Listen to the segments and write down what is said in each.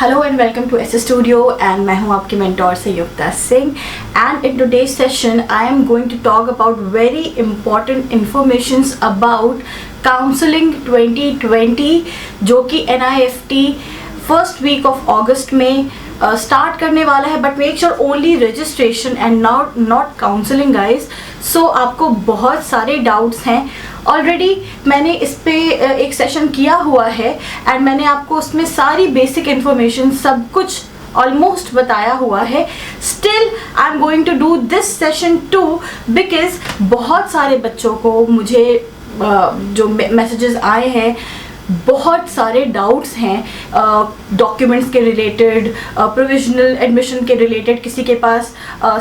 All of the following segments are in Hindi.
Hello and welcome to S studio and मैं हूं आपकी mentor Sanyukta Singh and in today's session I am going to talk about very important informations about counselling 2020 जो कि NIFT first week of August में स्टार्ट करने वाला है, but make sure only registration and not counselling guys. So आपको बहुत सारे डाउट्स हैं, ऑलरेडी मैंने इस पे एक सेशन किया हुआ है एंड मैंने आपको उसमें सारी बेसिक इन्फॉर्मेशन सब कुछ ऑलमोस्ट बताया हुआ है। Still I am going to do this session too because बहुत सारे बच्चों को मुझे जो मैसेजेस आए हैं, बहुत सारे डाउट्स हैं डॉक्यूमेंट्स के रिलेटेड, प्रोविजनल एडमिशन के रिलेटेड। किसी के पास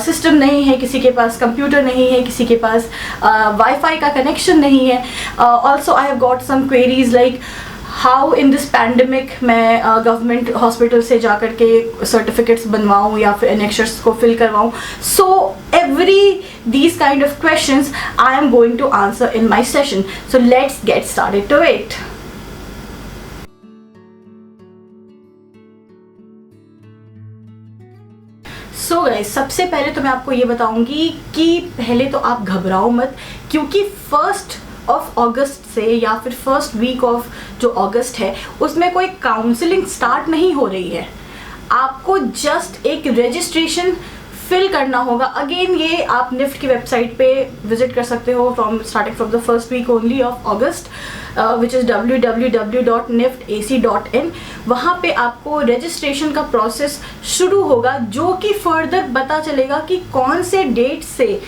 सिस्टम नहीं है, किसी के पास कंप्यूटर नहीं है, किसी के पास वाईफाई का कनेक्शन नहीं है। Also I have got some queries like how in this pandemic मैं गवर्नमेंट हॉस्पिटल से जाकर के सर्टिफिकेट्स बनवाऊँ या फिर एनेक्शर्स को फिल करवाऊँ। So every these kind of questions I am going to answer in my session. So let's get started to it. So guys, सबसे पहले तो मैं आपको ये बताऊंगी कि पहले तो आप घबराओ मत, क्योंकि 1 अगस्त से या फिर फर्स्ट वीक ऑफ जो अगस्त है उसमें कोई काउंसलिंग स्टार्ट नहीं हो रही है। आपको जस्ट एक रजिस्ट्रेशन फिल करना होगा। अगेन ये आप निफ्ट की वेबसाइट पे विजिट कर सकते हो starting from the first week only of August, which is www.niftac.in। वहाँ पे आपको रजिस्ट्रेशन का प्रोसेस शुरू होगा, जो कि फर्दर पता चलेगा कि कौन से डेट से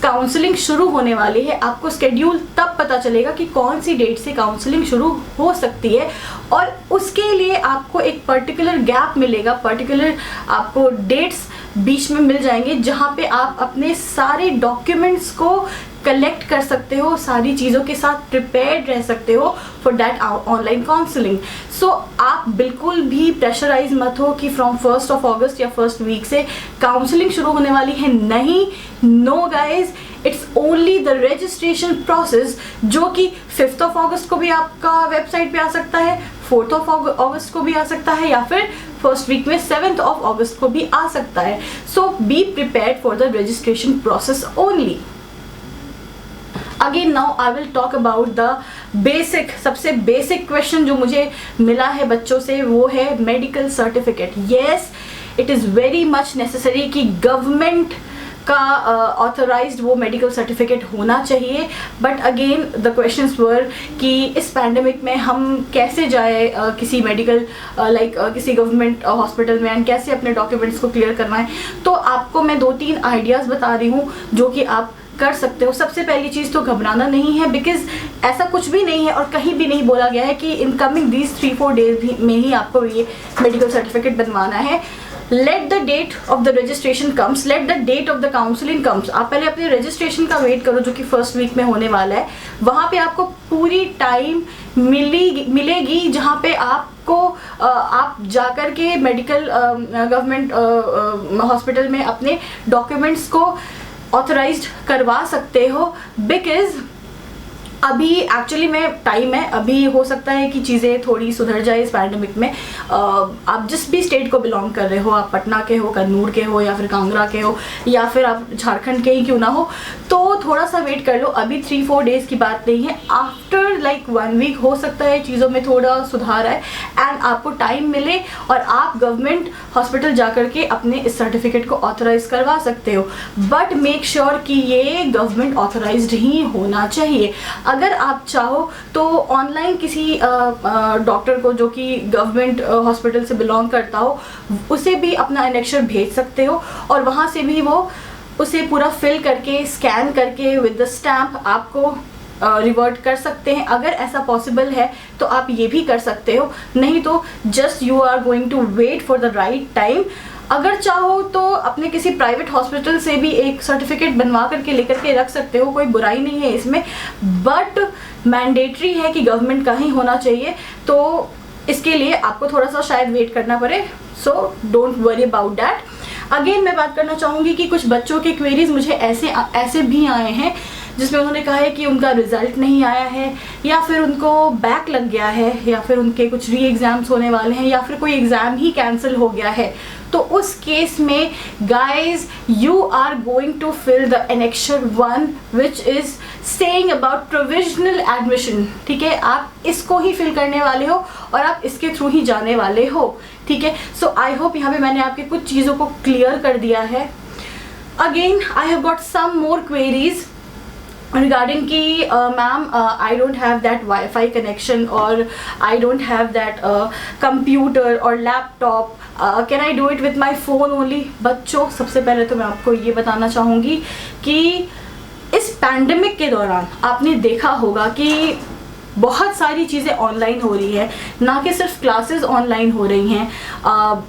काउंसलिंग शुरू होने वाली है। आपको स्केड्यूल तब पता चलेगा कि कौन सी डेट से काउंसलिंग शुरू हो सकती है, और उसके लिए आपको एक पर्टिकुलर गैप मिलेगा, पर्टिकुलर आपको डेट्स बीच में मिल जाएंगे जहाँ पे आप अपने सारे डॉक्यूमेंट्स को कलेक्ट कर सकते हो, सारी चीज़ों के साथ प्रिपेयर्ड रह सकते हो फॉर दैट ऑनलाइन काउंसलिंग। सो आप बिल्कुल भी प्रेशराइज मत हो कि फ्रॉम 1 अगस्त या फर्स्ट वीक से काउंसलिंग शुरू होने वाली है। नहीं, no guys, it's only the registration process, जो कि 5 अगस्त को भी आपका वेबसाइट पे आ सकता है, 4 अगस्त को भी आ सकता है, या फिर फर्स्ट वीक में 7 अगस्त को भी आ सकता है। So be prepared for the registration process only. Again now I will talk about the basic, सबसे बेसिक क्वेश्चन जो मुझे मिला है बच्चों से, वो है medical certificate. Yes, it is very much necessary कि गवर्नमेंट का ऑथराइज्ड वो मेडिकल सर्टिफिकेट होना चाहिए। But again the questions were कि इस पैंडमिक में हम कैसे जाए किसी मेडिकल किसी गवर्नमेंट हॉस्पिटल में, एंड कैसे अपने डॉक्यूमेंट्स को क्लियर करवाएं। तो आपको मैं 2-3 आइडियाज़ बता रही हूँ जो कि आप कर सकते हो। सबसे पहली चीज़ तो घबराना नहीं है, बिकॉज ऐसा कुछ भी नहीं है और कहीं भी नहीं बोला गया है कि इन कमिंग दीज 3-4 डेज में ही आपको ये मेडिकल सर्टिफिकेट बनवाना है। Let the date of the registration comes, let the date of the counselling comes. आप पहले अपने रजिस्ट्रेशन का वेट करो, जो कि फर्स्ट वीक में होने वाला है। वहाँ पे आपको पूरी टाइम मिलेगी जहाँ पे आपको आप जाकर के मेडिकल गवर्नमेंट हॉस्पिटल में अपने डॉक्यूमेंट्स को ऑथराइज्ड करवा सकते हो। बिकॉज अभी एक्चुअली में टाइम है, अभी हो सकता है कि चीज़ें थोड़ी सुधर जाए इस पैंडमिक में। आप जिस भी स्टेट को बिलोंग कर रहे हो, आप पटना के हो, कन्नूर के हो, या फिर कांगड़ा के हो, या फिर आप झारखंड के ही क्यों ना हो, तो थोड़ा सा वेट कर लो। अभी 3-4 डेज़ की बात नहीं है, आफ्टर लाइक 1 वीक हो सकता है चीज़ों में थोड़ा सुधार आए एंड आपको टाइम मिले और आप गवर्नमेंट हॉस्पिटल जाकर के अपने इस सर्टिफिकेट को ऑथराइज करवा सकते हो। बट मेक श्योर कि ये गवर्नमेंट ऑथराइज्ड ही होना चाहिए। अगर आप चाहो तो ऑनलाइन किसी डॉक्टर को जो कि गवर्नमेंट हॉस्पिटल से बिलोंग करता हो, उसे भी अपना एनेक्शर भेज सकते हो, और वहाँ से भी वो उसे पूरा फिल करके स्कैन करके विद द स्टैम्प आपको रिवर्ट कर सकते हैं। अगर ऐसा पॉसिबल है तो आप ये भी कर सकते हो, नहीं तो just you are going to wait for the right time. अगर चाहो तो अपने किसी प्राइवेट हॉस्पिटल से भी एक सर्टिफिकेट बनवा करके लेकर के रख सकते हो, कोई बुराई नहीं है इसमें। बट मैंडेटरी है कि गवर्नमेंट का ही होना चाहिए, तो इसके लिए आपको थोड़ा सा शायद वेट करना पड़े। So don't worry about that. Again मैं बात करना चाहूँगी कि कुछ बच्चों के क्वेरीज मुझे ऐसे भी आए हैं जिसमें उन्होंने कहा है कि उनका रिजल्ट नहीं आया है, या फिर उनको बैक लग गया है, या फिर उनके कुछ री एग्ज़ाम्स होने वाले हैं, या फिर कोई एग्ज़ाम ही कैंसिल हो गया है, तो उस केस में guys you are going to fill the annexure 1 which is saying about provisional admission. ठीक है, आप इसको ही फिल करने वाले हो और आप इसके थ्रू ही जाने वाले हो। ठीक है, सो आई होप यहाँ पे मैंने आपके कुछ चीज़ों को क्लियर कर दिया है। Again I have got some more queries regarding कि ma'am I don't have that Wi-Fi connection or I don't have that computer or laptop, can I do it with my phone only? बच्चों, सबसे पहले तो मैं आपको ये बताना चाहूँगी कि इस पैंडमिक के दौरान आपने देखा होगा कि बहुत सारी चीज़ें ऑनलाइन हो रही है, ना कि सिर्फ क्लासेस ऑनलाइन हो रही हैं,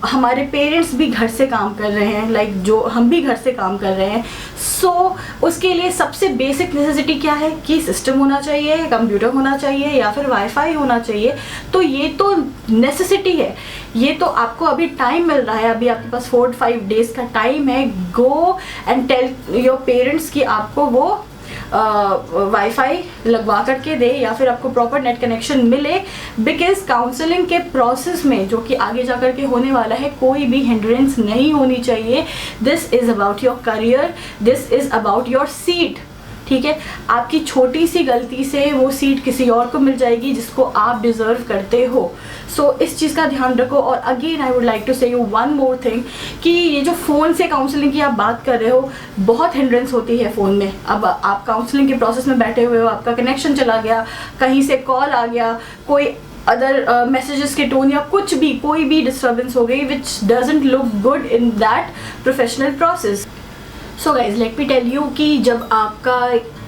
हमारे पेरेंट्स भी घर से काम कर रहे हैं, लाइक जो हम भी घर से काम कर रहे हैं। सो उसके लिए सबसे बेसिक नेसेसिटी क्या है कि सिस्टम होना चाहिए, कंप्यूटर होना चाहिए या फिर वाईफाई होना चाहिए। तो ये तो नेसेसिटी है, ये तो आपको अभी टाइम मिल रहा है, अभी आपके पास 4-5 डेज़ का टाइम है। Go and tell your parents कि आपको वो वाईफाई लगवा करके दे या फिर आपको प्रॉपर नेट कनेक्शन मिले, बिकॉज काउंसलिंग के प्रोसेस में जो कि आगे जा कर के होने वाला है, कोई भी हिंड्रेंस नहीं होनी चाहिए। This is about your career, this is about your seat. ठीक है, आपकी छोटी सी गलती से वो सीट किसी और को मिल जाएगी जिसको आप डिज़र्व करते हो। सो इस चीज़ का ध्यान रखो। और again I would like to say you one more thing कि ये जो फ़ोन से काउंसलिंग की आप बात कर रहे हो, बहुत हिंड्रेंस होती है फ़ोन में। अब आप काउंसलिंग के प्रोसेस में बैठे हुए हो, आपका कनेक्शन चला गया, कहीं से कॉल आ गया, कोई अदर मैसेजेस के टोन या कुछ भी, कोई भी डिस्टर्बेंस हो गई which doesn't look good in that professional process. So guys let me tell you कि जब आपका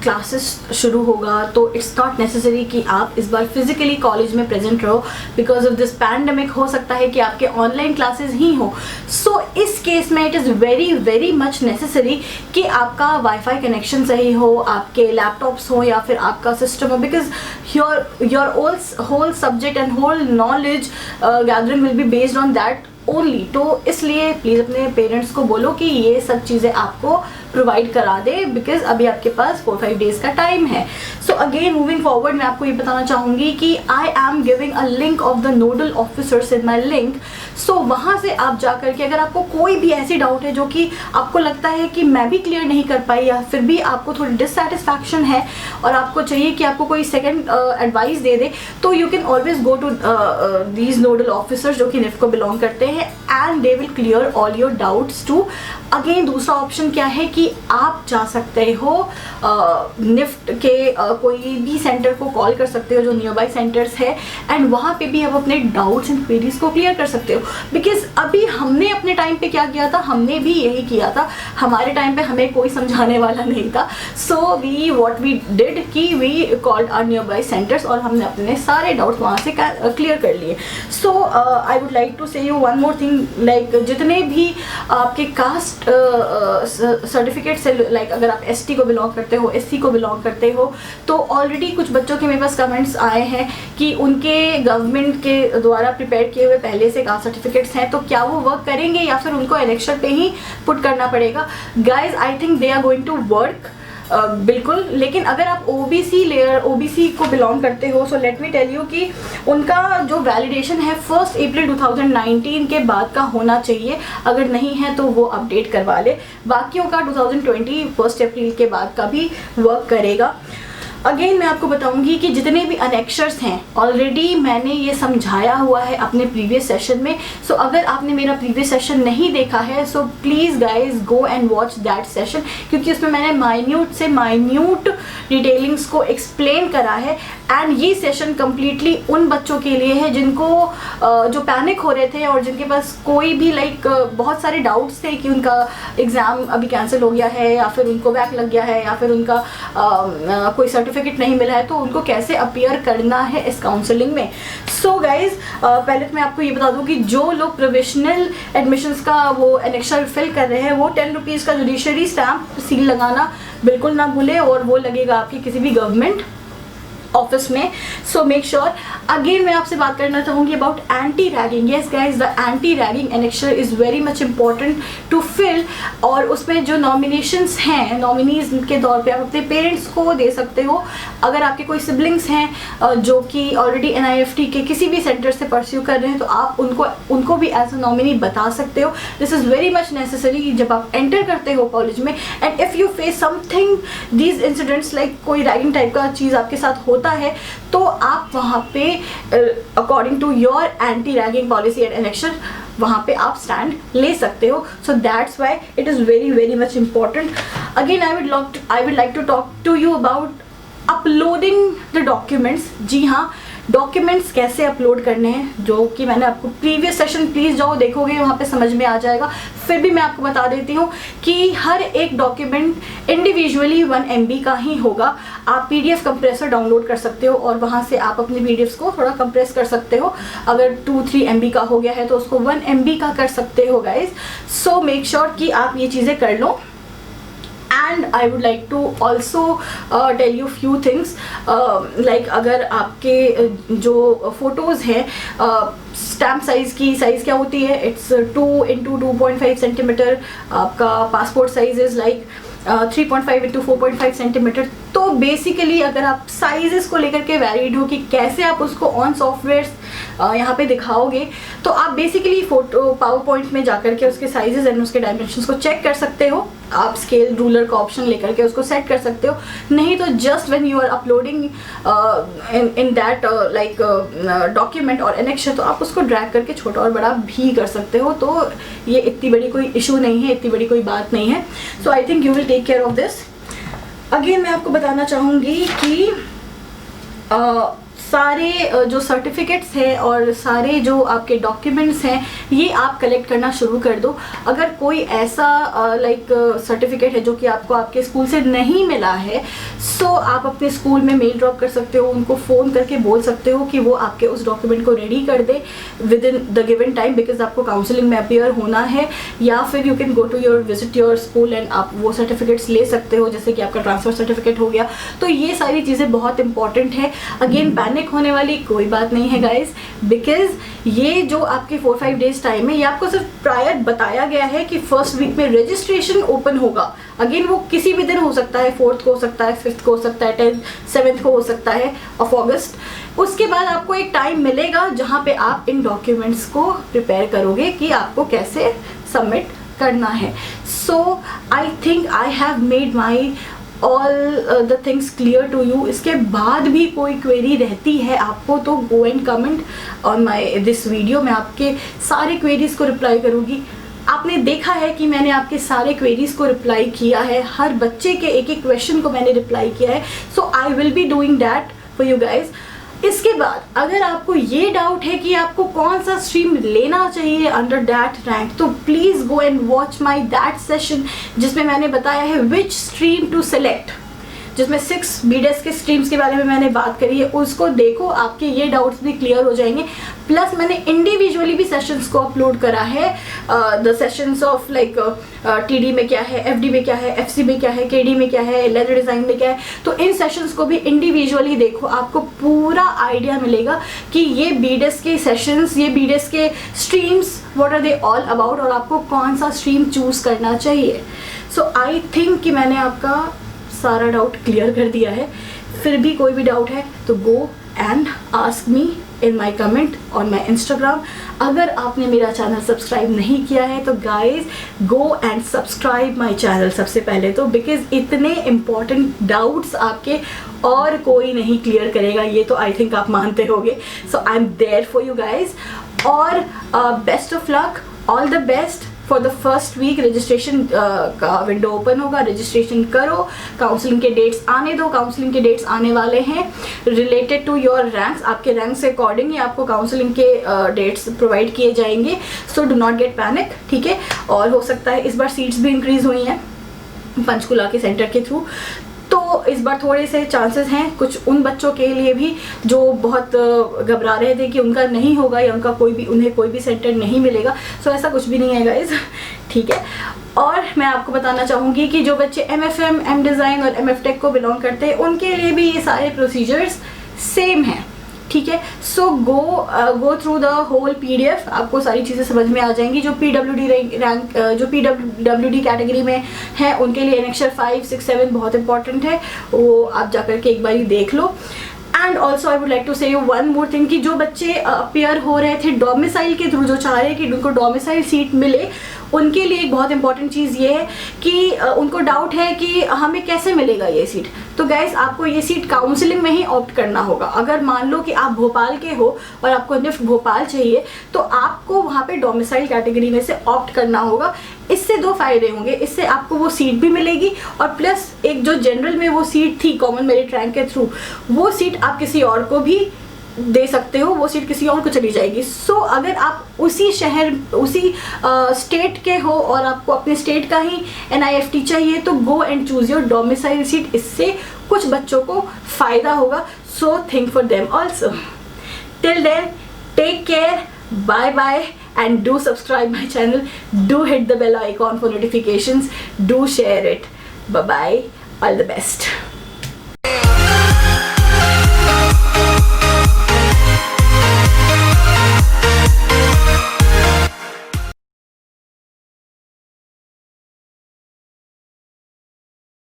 क्लासेस शुरू होगा तो इट्स नॉट नेसेसरी कि आप इस बार फिजिकली कॉलेज में प्रेजेंट रहो, बिकॉज ऑफ दिस पैंडमिक हो सकता है कि आपके ऑनलाइन क्लासेस ही हो। सो इस केस में it is very very much necessary कि आपका वाईफाई कनेक्शन सही हो, आपके लैपटॉप्स हो या फिर आपका सिस्टम हो, because your whole subject and whole knowledge gathering will be based on that only. तो इसलिए प्लीज़ अपने पेरेंट्स को बोलो कि ये सब चीज़ें आपको प्रोवाइड करा दे, बिकॉज अभी आपके पास 4-5 डेज़ का टाइम है। सो अगेन मूविंग फॉरवर्ड मैं आपको ये बताना चाहूँगी कि I am giving a link of the nodal officers in my link. So वहाँ से आप जा करके अगर आपको कोई भी ऐसी डाउट है जो कि आपको लगता है कि मैं भी क्लियर नहीं कर पाई, या फिर भी आपको थोड़ी डिससेटिस्फैक्शन है और आपको चाहिए कि आपको कोई सेकेंड एडवाइस दे दे, तो you can always go to these nodal officers जो कि निफ्ट को बिलोंग करते हैं, and they will clear all your doubts too. Again दूसरा ऑप्शन क्या है कि आप जा सकते हो निफ्ट के कोई भी सेंटर को कॉल कर सकते हो जो नियर बाई सेंटर्स है, एंड वहाँ पे भी आप अपने डाउट्स एंड क्वेरीज को क्लियर कर सकते हो। बिकॉज अभी हमने अपने टाइम पे क्या किया था, हमने भी यही किया था, हमारे टाइम पे हमें कोई समझाने वाला नहीं था। So we what we did कि we called our nearby centres और हमने अपने सारे डाउट्स वहाँ से क्लियर कर लिए। सो आई would like to say you one more thing, like जितने भी आपके कास्ट सर्टिफिकेट से, लाइक अगर आप एसटी को बिलोंग करते हो, एससी को बिलोंग करते हो, तो ऑलरेडी कुछ बच्चों के मेरे पास कमेंट्स आए हैं कि उनके गवर्नमेंट के द्वारा प्रिपेयर किए हुए पहले से कास्ट सर्टिफिकेट्स हैं, तो क्या वो वर्क करेंगे या फिर उनको इलेक्शन पे ही पुट करना पड़ेगा। Guys I think they are going to work बिल्कुल। लेकिन अगर आप ओबीसी लेयर, ओबीसी को बिलोंग करते हो, so let me tell you कि उनका जो वैलिडेशन है 1 अप्रैल 2019 के बाद का होना चाहिए। अगर नहीं है तो वो अपडेट करवा ले, बाकियों का 2020 1 अप्रैल के बाद का भी वर्क करेगा। अगेन मैं आपको बताऊंगी कि जितने भी अनेक्शर्स हैं ऑलरेडी मैंने ये समझाया हुआ है अपने प्रीवियस सेशन में। सो अगर आपने मेरा प्रीवियस सेशन नहीं देखा है, so please guys go and watch that session, क्योंकि उसमें मैंने माइन्यूट से माइन्यूट डिटेलिंग्स को एक्सप्लेन करा है। एंड ये सेशन कम्प्लीटली उन बच्चों के लिए है जिनको जो पैनिक हो रहे थे और जिनके पास कोई भी लाइक बहुत सारे डाउट्स थे कि उनका एग्ज़ाम अभी कैंसिल हो गया है, या फिर उनको बैक लग गया है, या फिर उनका कोई सर्टिफिकेट नहीं मिला है, तो उनको कैसे अपीयर करना है इस काउंसलिंग में। सो गाइज पहले तो मैं आपको ये बता दूं कि जो लोग प्रोविजनल एडमिशन्स का वो एनेक्शर फिल कर रहे हैं, वो 10 रुपीज़ का जुडिशरी स्टैम्प सील लगाना बिल्कुल ना भूले, और वो लगेगा आपकी किसी भी गवर्नमेंट ऑफिस में. So make sure. अगेन मैं आपसे बात करना चाहूँगी about anti ragging. Yes guys, the anti ragging annexure is very much important to fill. और उसमें जो नॉमिनेशंस हैं, नॉमिनीज के तौर पे आप अपने पेरेंट्स को दे सकते हो. अगर आपके कोई सिबलिंग्स हैं जो कि ऑलरेडी NIFT के किसी भी सेंटर से परस्यू कर रहे हैं तो आप उनको भी एज अ नॉमिनी बता सकते हो. This is very much necessary जब आप एंटर करते हो कॉलेज में. And if you face something these incidents like कोई रैगिंग टाइप का चीज़ आपके साथ होता है तो आप वहाँ पे according to your anti ragging policy and annexure वहाँ पे आप स्टैंड ले सकते हो. So that's why it is very very much important. Again I would like to talk to you about uploading the documents. जी हाँ, डॉक्यूमेंट्स कैसे अपलोड करने हैं जो कि मैंने आपको प्रीवियस सेशन, प्लीज़ जाओ देखोगे वहाँ पे समझ में आ जाएगा. फिर भी मैं आपको बता देती हूँ कि हर एक डॉक्यूमेंट इंडिविजुअली 1 MB का ही होगा. आप PDF कंप्रेसर डाउनलोड कर सकते हो और वहाँ से आप अपने PDFs को थोड़ा कंप्रेस कर सकते हो. अगर 2-3 MB का हो गया है तो उसको 1 MB का कर सकते हो गाइज. सो मेक श्योर कि आप ये चीज़ें कर लो. And I would like to also tell you few things like अगर आपके जो फोटोज़ हैं स्टैम्प साइज़ क्या होती है, इट्स 2x2.5 सेंटीमीटर. आपका passport size is like 3.5x4.5 centimetre. तो बेसिकली अगर आप साइजेस को लेकर के वैलिड हो कि कैसे आप उसको ऑन सॉफ्टवेयर यहाँ पे दिखाओगे तो आप बेसिकली फोटो पावर पॉइंट में जाकर के उसके साइजेस एंड उसके डायमेंशंस को चेक कर सकते हो. आप स्केल रूलर का ऑप्शन लेकर के उसको सेट कर सकते हो. नहीं तो just when you are uploading in that like document और एनेक्शन तो आप उसको ड्रैग करके छोटा और बड़ा भी कर सकते हो. तो ये इतनी बड़ी कोई इशू नहीं है, इतनी बड़ी कोई बात नहीं है. So I think you will take care of this. Again मैं आपको बताना चाहूँगी कि सारे जो सर्टिफिकेट्स हैं और सारे जो आपके डॉक्यूमेंट्स हैं ये आप कलेक्ट करना शुरू कर दो. अगर कोई ऐसा लाइक सर्टिफिकेट है जो कि आपको आपके स्कूल से नहीं मिला है सो आप अपने स्कूल में मेल ड्रॉप कर सकते हो. उनको फ़ोन करके बोल सकते हो कि वो आपके उस डॉक्यूमेंट को रेडी कर दे within the given time because आपको काउंसलिंग में अपीयर होना है. या फिर you can go to visit your school and आप वो सर्टिफिकेट्स ले सकते हो जैसे कि आपका ट्रांसफ़र सर्टिफिकेट हो गया. तो ये सारी चीज़ें बहुत इंपॉर्टेंट है. अगेन पैनिक होने वाली कोई बात नहीं है गाइज बिकॉज ये जो आपके 4-5 डेज टाइम है ये आपको सिर्फ प्रायर बताया गया है कि फर्स्ट वीक में रजिस्ट्रेशन ओपन होगा. अगेन वो किसी भी दिन हो सकता है, 4th को हो सकता है, 5th को हो सकता है, 10th 7th को हो सकता है ऑफ अगस्त. उसके बाद आपको एक टाइम मिलेगा जहाँ पे आप इन डॉक्यूमेंट्स को प्रिपेयर करोगे कि आपको कैसे सबमिट करना है. So I think I have made my all the things clear to you. इसके बाद भी कोई क्वेरी रहती है आपको तो go and comment on my this video. मैं आपके सारे क्वेरीज को रिप्लाई करूँगी. आपने देखा है कि मैंने आपके सारे क्वेरीज को रिप्लाई किया है, हर बच्चे के एक क्वेश्चन को मैंने रिप्लाई किया है. So I will be doing that for you guys. इसके बाद अगर आपको ये डाउट है कि आपको कौन सा स्ट्रीम लेना चाहिए अंडर दैट रैंक तो please go and watch my that session जिसमें मैंने बताया है विच स्ट्रीम टू सेलेक्ट, जिसमें 6 BDES के स्ट्रीम्स के बारे में मैंने बात करी है. उसको देखो, आपके ये डाउट्स भी क्लियर हो जाएंगे. प्लस मैंने इंडिविजुअली भी सेशंस को अपलोड करा है. The sessions of like TD में क्या है, FD में क्या है, FC में क्या है, KD में क्या है, लेदर डिज़ाइन में क्या है. तो इन सेशंस को भी इंडिविजुअली देखो, आपको पूरा आइडिया मिलेगा कि ये BDES के सेशंस, ये BDES के streams what are they all about और आपको कौन सा स्ट्रीम चूज़ करना चाहिए. सो आई थिंक कि मैंने आपका सारा डाउट क्लियर कर दिया है. फिर भी कोई भी डाउट है तो go and ask me in my comment on my Instagram. अगर आपने मेरा चैनल सब्सक्राइब नहीं किया है तो guys go and subscribe my channel सबसे पहले तो बिकॉज इतने इम्पॉर्टेंट डाउट्स आपके और कोई नहीं क्लियर करेगा, ये तो आई थिंक आप मानते होगे. So I am there for you guys और best of luck, all the best for the first week. Registration का विंडो ओपन होगा, रजिस्ट्रेशन करो. काउंसलिंग के डेट्स आने दो, काउंसलिंग के डेट्स आने वाले हैं रिलेटेड टू योर रैंक्स. आपके रैंक से अकॉर्डिंग ही आपको काउंसलिंग के डेट्स प्रोवाइड किए जाएंगे. So do not get panic, ठीक है. और हो सकता है इस बार सीट्स भी इंक्रीज हुई हैं पंचकुला के सेंटर के थ्रू. तो इस बार थोड़े से चांसेस हैं कुछ उन बच्चों के लिए भी जो बहुत घबरा रहे थे कि उनका नहीं होगा या उन्हें कोई भी सेंटर नहीं मिलेगा. सो ऐसा कुछ भी नहीं है गाइज, ठीक है. और मैं आपको बताना चाहूँगी कि जो बच्चे MFM, M डिज़ाइन और MF Tech को बिलोंग करते हैं उनके लिए भी ये सारे प्रोसीजर्स सेम है, ठीक है। So go through the whole PDF, आपको सारी चीज़ें समझ में आ जाएंगी। जो PWD रैंक जो PWD कैटेगरी में है उनके लिए एनेक्चर 5, 6, 7 बहुत इंपॉर्टेंट है, वो आप जाकर के एक बार देख लो। And also I would like to say you one more thing कि जो बच्चे अपियर हो रहे थे डोमिसाइल के थ्रू, जो चाह रहे हैं कि उनको डोमिसाइल सीट मिले, उनके लिए एक बहुत इंपॉर्टेंट चीज़ ये है कि उनको डाउट है कि हमें कैसे मिलेगा ये सीट। तो गाइज आपको ये सीट काउंसलिंग में ही ऑप्ट करना होगा। अगर मान लो कि आप भोपाल के हो और आपको निफ्ट भोपाल चाहिए, तो आपको वहाँ पे डोमिसाइल कैटेगरी में से ऑप्ट करना होगा। इससे 2 फायदे होंगे, इससे आपको वो सीट भी मिलेगी और प्लस एक जो जनरल में वो सीट थी कॉमन मेरिट रैंक के थ्रू, वो सीट आप किसी और को भी दे सकते हो, वो सीट किसी और को चली जाएगी। सो अगर आप उसी शहर उसी स्टेट के हो और आपको अपने स्टेट का ही NIFT चाहिए, तो go and choose your domicile seat. इससे कुछ बच्चों को फ़ायदा होगा। So think for them also. Till then take care, bye bye, and do subscribe my channel, do hit the bell icon for notifications, do share it. Bye bye, all the best.